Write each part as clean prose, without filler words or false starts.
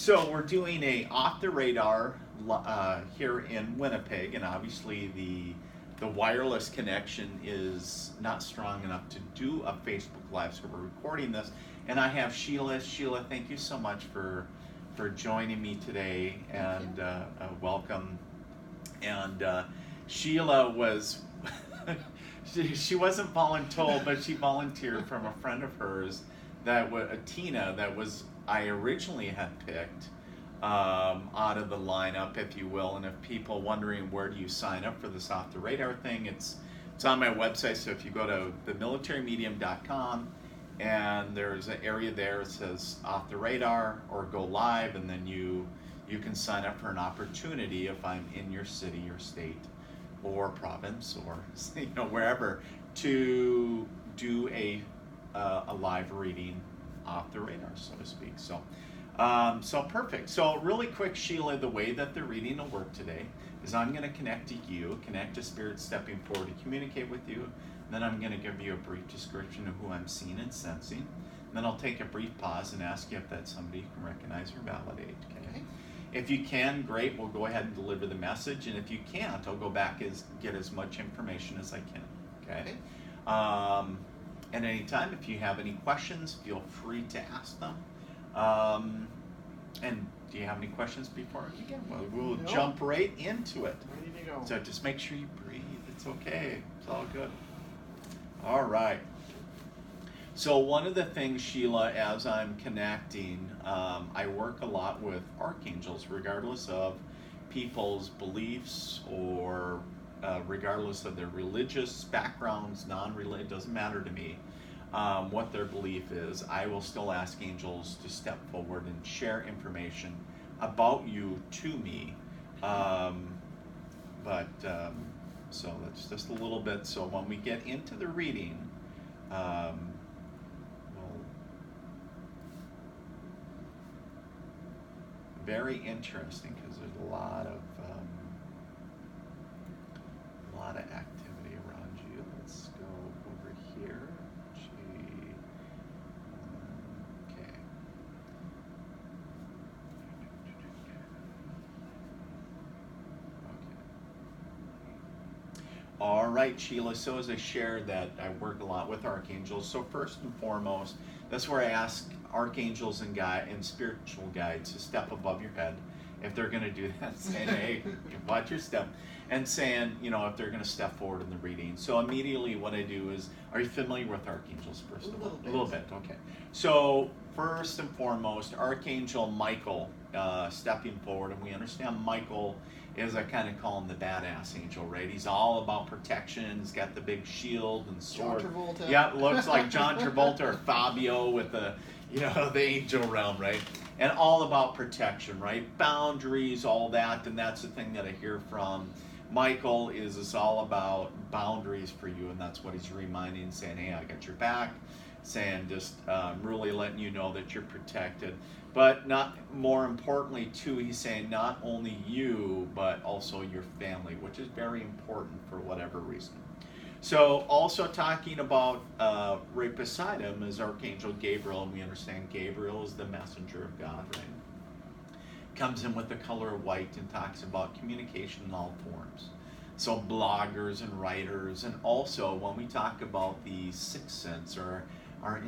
So we're doing a off the radar here in Winnipeg, and obviously the wireless connection is not strong enough to do a Facebook Live, so we're recording this. And I have Shelia. Shelia, thank you so much for joining me today, and welcome. And Shelia was she wasn't voluntold, but she volunteered from a friend of hers that was Tina, that was I originally had picked out of the lineup, if you will. And if people wondering where do you sign up for this off the radar thing, it's on my website. So if you go to themilitaryMedium.com, and there's an area there that says off the radar or go live, and then you can sign up for an opportunity if I'm in your city or state or province or wherever, to do a live reading off the radar, so to speak. So perfect. So really quick, Shelia, the way that the reading will work today is I'm going to connect to you, connect to Spirit stepping forward to communicate with you. Then I'm going to give you a brief description of who I'm seeing and sensing. And then I'll take a brief pause and ask you if that's somebody you can recognize or validate. Okay? If you can, great, we'll go ahead and deliver the message. And if you can't, I'll go back and get as much information as I can. Okay? At any time, if you have any questions, feel free to ask them. And do you have any questions before we begin? Well, we'll jump right into it. Ready to go. So just make sure you breathe. It's okay. It's all good. All right. So one of the things, Shelia, as I'm connecting, I work a lot with archangels, regardless of people's beliefs or regardless of their religious backgrounds, non-religious, it doesn't matter to me what their belief is. I will still ask angels to step forward and share information about you to me. So that's just a little bit. So when we get into the reading, very interesting, because there's a lot of activity around you. Let's go over here. Okay. All right, Shelia. So as I shared that I work a lot with archangels. So first and foremost, that's where I ask archangels and spiritual guides to step above your head. If they're going to do that, saying, hey, watch your step. And saying, if they're going to step forward in the reading. So immediately what I do is, are you familiar with archangels, first of all? A little bit, okay. So first and foremost, Archangel Michael stepping forward. And we understand Michael is, I kind of call him the badass angel, right? He's all about protection. He's got the big shield and sword. John Travolta. Yeah, looks like John Travolta or Fabio with the angel realm, right? And all about protection, right? Boundaries, all that. And that's the thing that I hear from Michael is it's all about boundaries for you. And that's what he's reminding, saying, hey, I got your back. Saying just really letting you know that you're protected. But not more importantly, too, he's saying not only you, but also your family, which is very important for whatever reason. So also talking about right beside him is Archangel Gabriel, and we understand Gabriel is the messenger of God, right? Comes in with the color of white and talks about communication in all forms. So bloggers and writers, and also when we talk about the sixth sense or our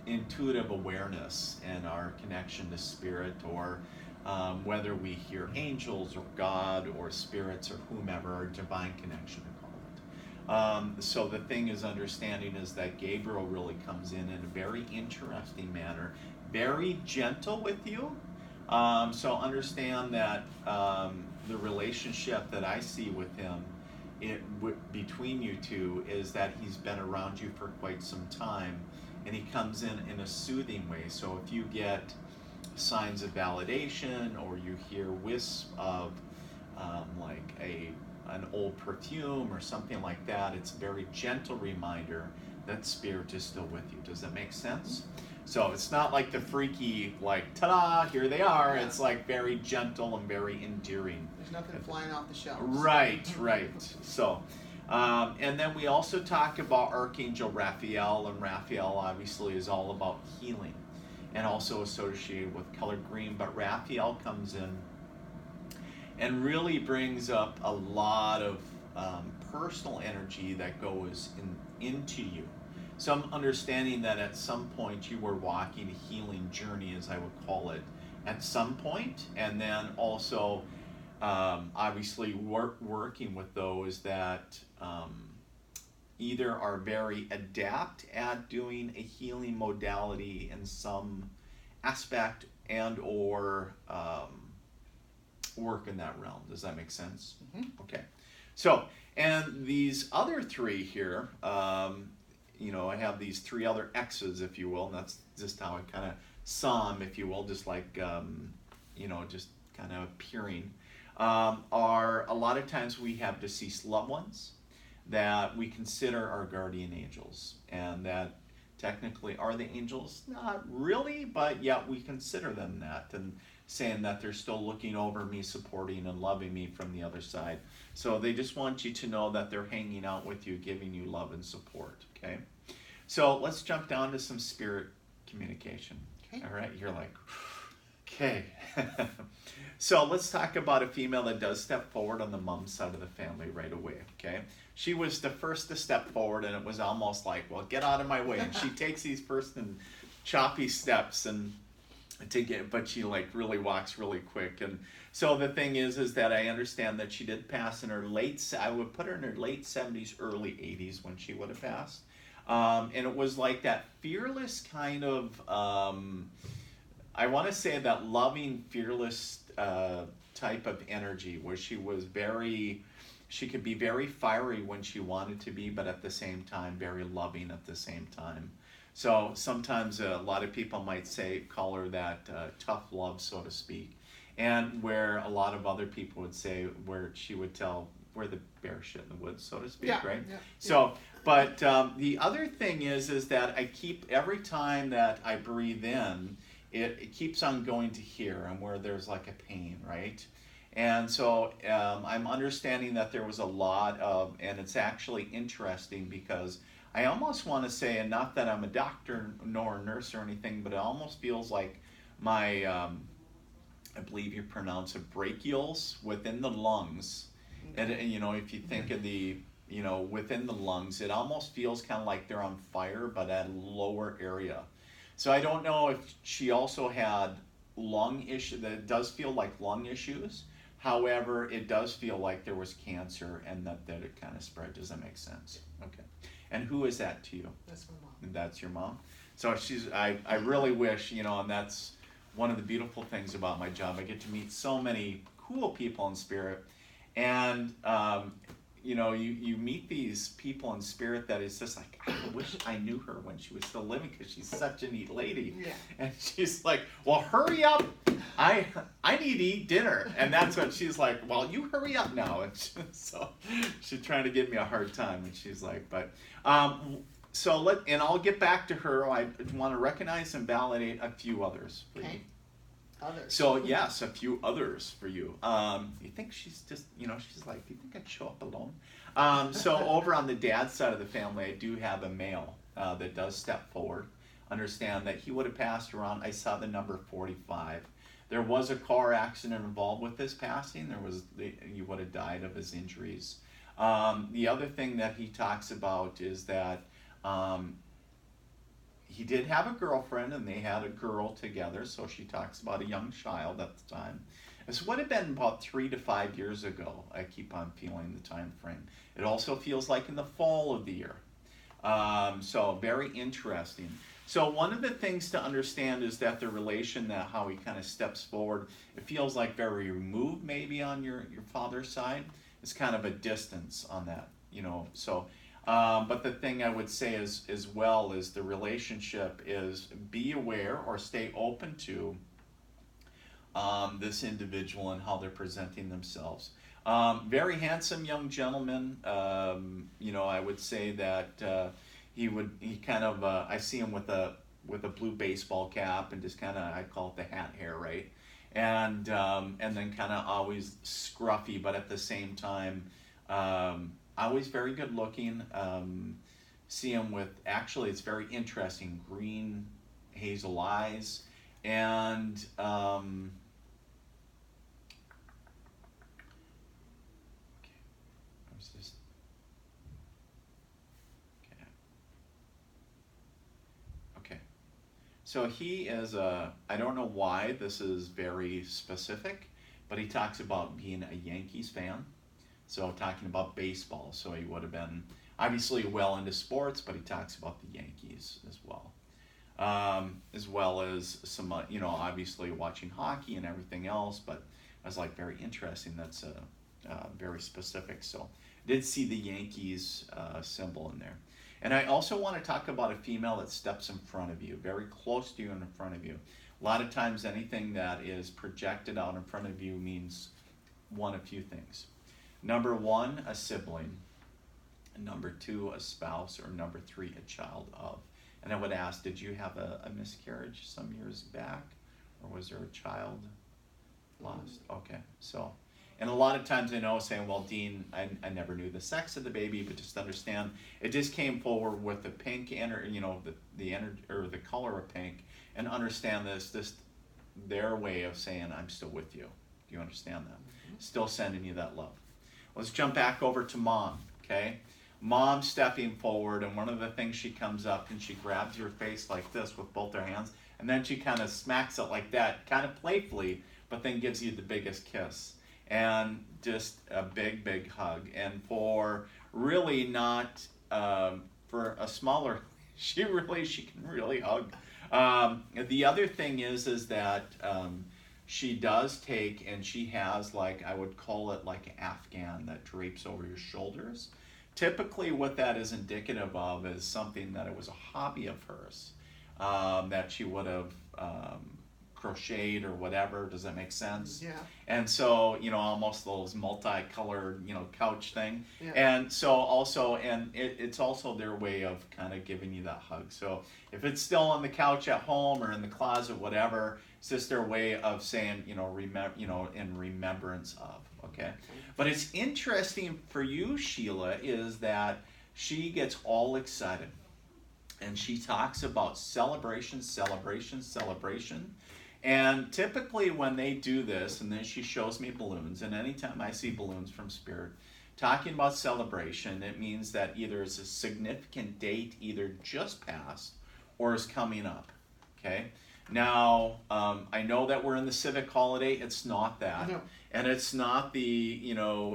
intuitive awareness and our connection to spirit, or whether we hear angels or God or spirits or whomever, our divine connection to call it. So the thing is understanding is that Gabriel really comes in a very interesting manner, very gentle with you. So understand that the relationship that I see with him between you two is that he's been around you for quite some time, and he comes in a soothing way. So if you get signs of validation or you hear wisps of like an old perfume or something like that, it's a very gentle reminder that spirit is still with you. Does that make sense? So it's not like the freaky, like, ta-da, here they are. Yeah. It's like very gentle and very endearing. There's nothing flying off the shelves. Right. So, and then we also talk about Archangel Raphael, and Raphael obviously is all about healing. and also associated with color green. But Raphael comes in and really brings up a lot of personal energy that goes into you. So I'm understanding that at some point you were walking a healing journey, as I would call it, at some point, and then also obviously working with those that either are very adept at doing a healing modality in some aspect and or work in that realm. Does that make sense? Mm-hmm. Okay. So, and these other three here, you know, I have these three other X's, if you will, and that's just how I kind of saw them, if you will, just like, you know, just kind of appearing, are a lot of times we have deceased loved ones that we consider our guardian angels, and that technically are the angels? Not really, but yet we consider them that, and saying that they're still looking over me, supporting and loving me from the other side. So they just want you to know that they're hanging out with you, giving you love and support, okay? So let's jump down to some spirit communication. Okay. All right, you're like, okay. So let's talk about a female that does step forward on the mom side of the family right away, okay? She was the first to step forward, and it was almost like, well, get out of my way. And she takes these first and choppy steps and but she like really walks really quick. And so the thing is that I understand that she did pass in her I would put her in her late 70s, early 80s when she would have passed. And it was like that fearless kind of, I want to say that loving, fearless type of energy where she could be very fiery when she wanted to be, but at the same time, very loving at the same time. So sometimes a lot of people might call her that tough love, so to speak. And where a lot of other people would say where she would tell where the bear shit in the woods, so to speak, right? Yeah, so, but the other thing is that I keep, every time that I breathe in, it keeps on going to here and where there's like a pain, right? And so I'm understanding that there was a lot of, and it's actually interesting because I almost want to say, and not that I'm a doctor nor a nurse or anything, but it almost feels like my, I believe you pronounce it, brachials within the lungs. And, you know, if you think of the, you know, within the lungs, it almost feels kind of like they're on fire, but at a lower area. So I don't know if she also had lung issue, that it does feel like lung issues. However, it does feel like there was cancer and that it kind of spread. Does that make sense? Okay. And who is that to you? That's my mom. And that's your mom? So I really wish, you know, and that's one of the beautiful things about my job. I get to meet so many cool people in spirit. And, you know, you meet these people in spirit that is just like, I wish I knew her when she was still living because she's such a neat lady. Yeah. And she's like, well, hurry up. I need to eat dinner. And that's when she's like, well, you hurry up now. And so she's trying to give me a hard time. And she's like, but, and I'll get back to her. I want to recognize and validate a few others for you. Others. So yes, a few others for you. You think she's just, you know, she's like, do you think I'd show up alone? So over on the dad's side of the family, I do have a male that does step forward. Understand that he would have passed around, I saw the number 45. There was a car accident involved with his passing. He would have died of his injuries. The other thing that he talks about is that he did have a girlfriend and they had a girl together, so she talks about a young child at the time. This would have been about 3 to 5 years ago. I keep on feeling the time frame. It also feels like in the fall of the year. So very interesting. So one of the things to understand is that the relation, that how he kind of steps forward, it feels like very removed maybe on your father's side. It's kind of a distance on that, you know, so. But the thing I would say is, as well, is the relationship is be aware or stay open to this individual and how they're presenting themselves. Very handsome young gentleman. You know, I would say that I see him with a blue baseball cap and just kind of, I call it the hat hair, right? And then kind of always scruffy, but at the same time, always very good looking. See him with, actually it's very interesting, green hazel eyes, and so he is I don't know why this is very specific, but he talks about being a Yankees fan. So talking about baseball. So he would have been obviously well into sports, but he talks about the Yankees as well as some, obviously watching hockey and everything else. But I was like, very interesting. That's very specific. So I did see the Yankees symbol in there. And I also want to talk about a female that steps in front of you, very close to you and in front of you. A lot of times anything that is projected out in front of you means one of few things. Number one, a sibling. Number two, a spouse. Or number three, a child of. And I would ask, did you have a miscarriage some years back? Or was there a child lost? Okay, so. And a lot of times I know saying, well, Dean, I never knew the sex of the baby, but just understand, it just came forward with the pink, the energy, or the color of pink, and understand this their way of saying, I'm still with you. Do you understand that? Mm-hmm. Still sending you that love. Let's jump back over to mom, okay? Mom stepping forward, and one of the things she comes up and she grabs your face like this with both her hands, and then she kind of smacks it like that, kind of playfully, but then gives you the biggest kiss. And just a big, big hug. And for really not, for a smaller, she can really hug. The other thing is that she does take, and she has like, I would call it like an Afghan that drapes over your shoulders. Typically what that is indicative of is something that it was a hobby of hers, that she would have crocheted or whatever. Does that make sense? Yeah. And so, almost those multicolored, couch thing. Yeah. And so also, and it's also their way of kind of giving you that hug. So if it's still on the couch at home or in the closet, whatever, it's just their way of saying, in remembrance of, okay? But it's interesting for you, Sheila, is that she gets all excited. And she talks about celebration, celebration, celebration. And typically when they do this, and then she shows me balloons, and anytime I see balloons from Spirit, talking about celebration, it means that either it's a significant date either just passed or is coming up, okay? Now, I know that we're in the civic holiday. It's not that. No. And it's not the,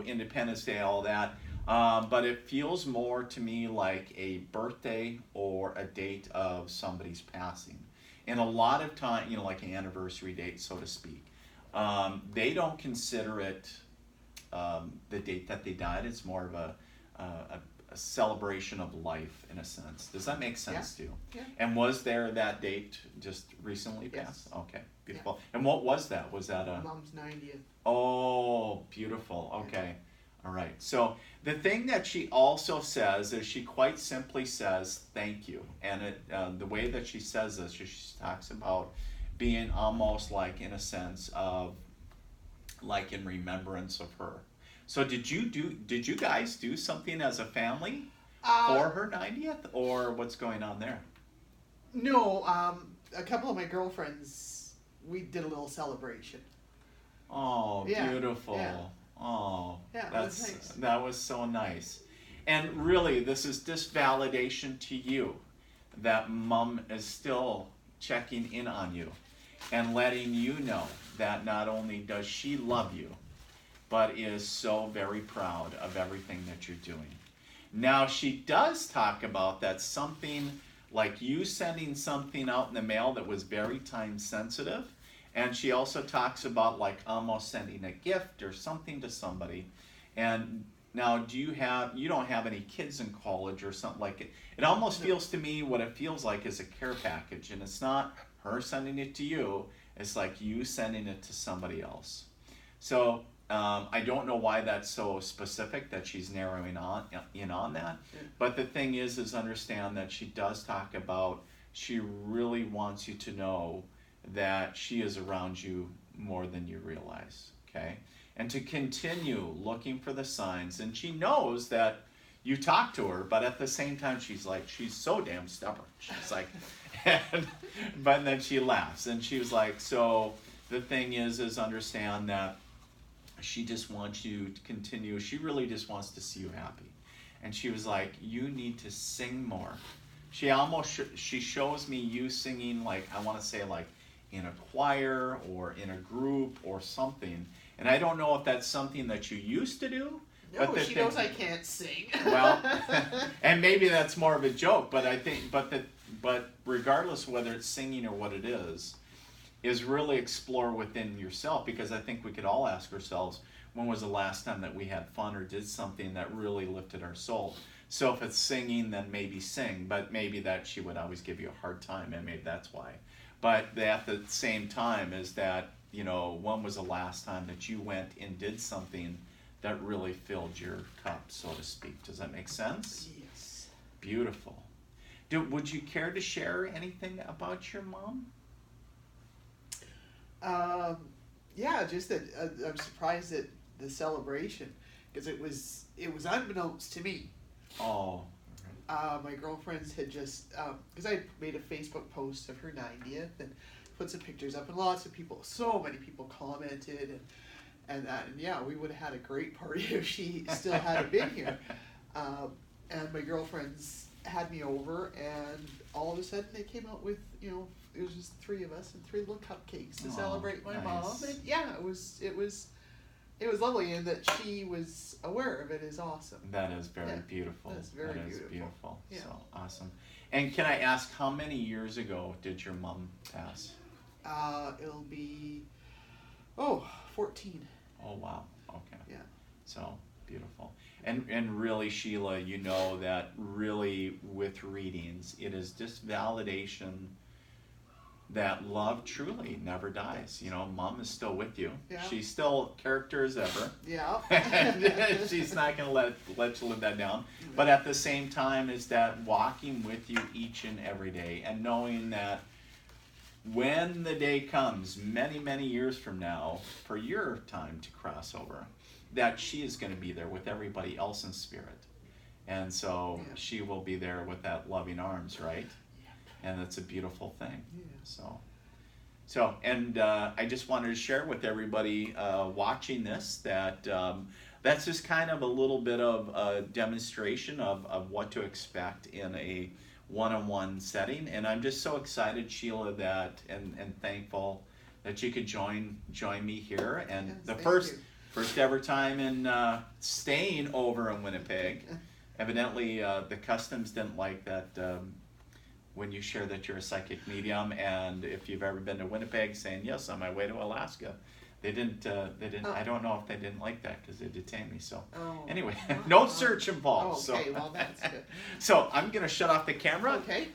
Independence Day, all that. But it feels more to me like a birthday or a date of somebody's passing. And a lot of time, like an anniversary date, so to speak. They don't consider it the date that they died. It's more of a celebration of life, in a sense. Does that make sense to you? Yeah. And was there that date just recently passed? Yes. Okay, beautiful. Yeah. And what was that? Was that a... Mom's 90th. Oh, beautiful. Okay. All right. So the thing that she also says is she quite simply says thank you. And the way that she says this, she talks about being almost like in a sense of like in remembrance of her. So did you guys do something as a family for her 90th, or what's going on there? No, a couple of my girlfriends, we did a little celebration. Oh, yeah. Beautiful. Yeah. Oh, yeah, that was so nice. And really, this is just validation to you that Mom is still checking in on you and letting you know that not only does she love you, but is so very proud of everything that you're doing. Now, she does talk about that something like you sending something out in the mail that was very time sensitive. And she also talks about like almost sending a gift or something to somebody. And now, you don't have any kids in college or something like it. It almost feels to me what it feels like is a care package. And it's not her sending it to you. It's like you sending it to somebody else. So I don't know why that's so specific that she's narrowing in on that. But the thing is understand that she does talk about, she really wants you to know that she is around you more than you realize, okay? And to continue looking for the signs. And she knows that you talk to her, but at the same time, she's so damn stubborn. She's like, But then she laughs, and she was like, so the thing is understand that she just wants you to continue. She really just wants to see you happy. And she was like, you need to sing more. She shows me you singing, like, I want to say, like, in a choir or in a group or something. And I don't know if that's something that you used to do. No, but she knows I can't sing. Well, and maybe that's more of a joke, but I think, but regardless of whether it's singing or what it is really explore within yourself, because I think we could all ask ourselves, when was the last time that we had fun or did something that really lifted our soul? So if it's singing, then maybe sing, but maybe that she would always give you a hard time, and maybe that's why. But at the same time is that, you know, when was the last time that you went and did something that really filled your cup, so to speak? Does that make sense? Yes. Beautiful. Would you care to share anything about your mom? Yeah, just that I'm surprised at the celebration, because it was unbeknownst to me. Oh. My girlfriends had just, because I made a Facebook post of her 90th and put some pictures up, and so many people commented, and yeah, we would have had a great party if she still had been here. And my girlfriends had me over, and all of a sudden they came out with, you know, it was just 3 of us and 3 little cupcakes to celebrate my mom, and yeah, it was lovely, and that she was aware of it is awesome. That is very beautiful. That's very beautiful. Yeah. So awesome. And can I ask, how many years ago did your mom pass? It'll be 14. Oh wow. Okay. Yeah. So beautiful. And really, Sheila, you know that really with readings, it is just validation that love truly never dies. You know, mom is still with you. Yeah. She's still character as ever. Yeah. And she's not going to let you live that down. But at the same time is that walking with you each and every day, and knowing that when the day comes, many, many years from now, for your time to cross over, that she is going to be there with everybody else in spirit. And so she will be there with that loving arms, right? And that's a beautiful thing. Yeah. So, and I just wanted to share with everybody watching this that that's just kind of a little bit of a demonstration of what to expect in a one-on-one setting. And I'm just so excited, Sheila, that and thankful that you could join me here. And the first ever time in staying over in Winnipeg. Evidently, the customs didn't like that. When you share that you're a psychic medium, and if you've ever been to Winnipeg, saying yes on my way to Alaska, they didn't. I don't know if they didn't like that because they detained me. So anyway, no search involved. Okay, so well that's good. So I'm gonna shut off the camera. Okay.